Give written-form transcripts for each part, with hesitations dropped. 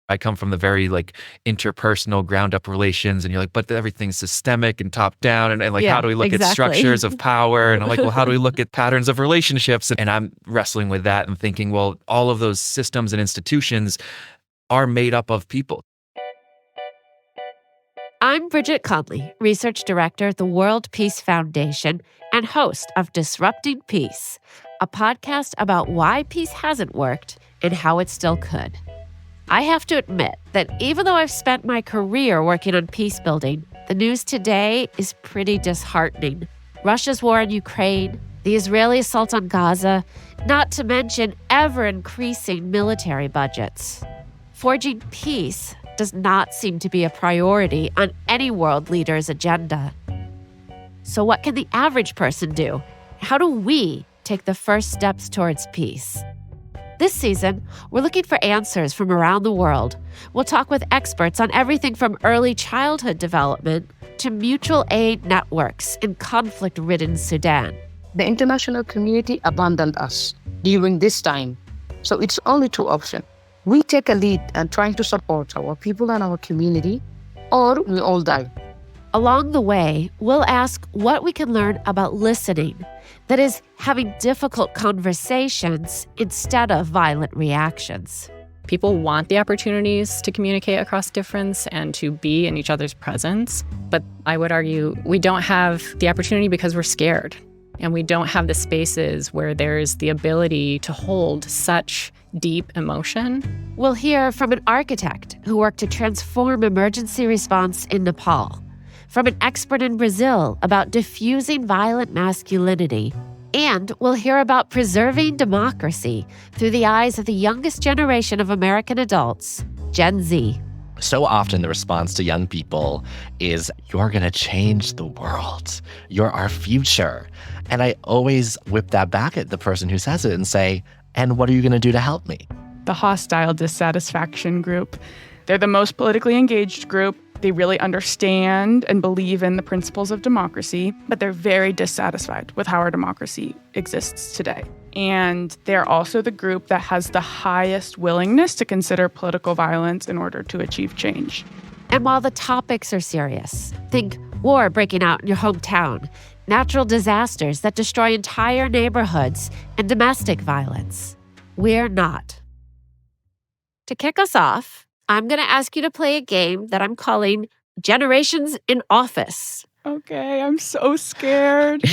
I come from the very interpersonal ground up relations, and you're like, but everything's systemic and top down. And how do we look at structures of power? And I'm like, well, how do we look at patterns of relationships? And I'm wrestling with that and thinking, well, all of those systems and institutions are made up of people. I'm Bridget Conley, Research Director at the World Peace Foundation and host of Disrupting Peace, a podcast about why peace hasn't worked and how it still could. I have to admit that even though I've spent my career working on peace building, the news today is pretty disheartening. Russia's war in Ukraine, the Israeli assault on Gaza, not to mention ever-increasing military budgets. Forging peace does not seem to be a priority on any world leader's agenda. So what can the average person do? How do we take the first steps towards peace? This season, we're looking for answers from around the world. We'll talk with experts on everything from early childhood development to mutual aid networks in conflict-ridden Sudan. The international community abandoned us during this time. So it's only two options. We take a lead and trying to support our people and our community, or we all die. Along the way, we'll ask what we can learn about listening, that is, having difficult conversations instead of violent reactions. People want the opportunities to communicate across difference and to be in each other's presence. But I would argue we don't have the opportunity because we're scared. And we don't have the spaces where there's the ability to hold such deep emotion. We'll hear from an architect who worked to transform emergency response in Nepal, from an expert in Brazil about diffusing violent masculinity, and we'll hear about preserving democracy through the eyes of the youngest generation of American adults, Gen Z. So often the response to young people is, you're going to change the world. You're our future. And I always whip that back at the person who says it and say, and what are you going to do to help me? The hostile dissatisfaction group. They're the most politically engaged group. They really understand and believe in the principles of democracy, but they're very dissatisfied with how our democracy exists today. And they're also the group that has the highest willingness to consider political violence in order to achieve change. And while the topics are serious, think war breaking out in your hometown, natural disasters that destroy entire neighborhoods, and domestic violence, we're not. To kick us off, I'm going to ask you to play a game that I'm calling Generations in Office. Okay, I'm so scared.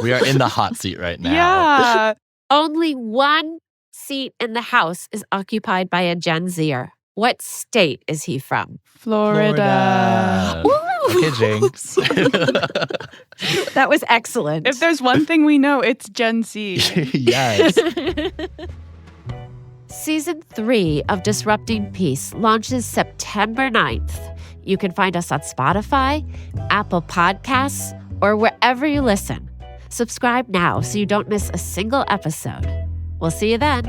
We are in the hot seat right now. Yeah. Only one seat in the House is occupied by a Gen Zer. What state is he from? Florida. Okay, Jinx. That was excellent. If there's one thing we know, it's Gen Z. Yes. Season 3 of Disrupting Peace launches September 9th. You can find us on Spotify, Apple Podcasts, or wherever you listen. Subscribe now so you don't miss a single episode. We'll see you then.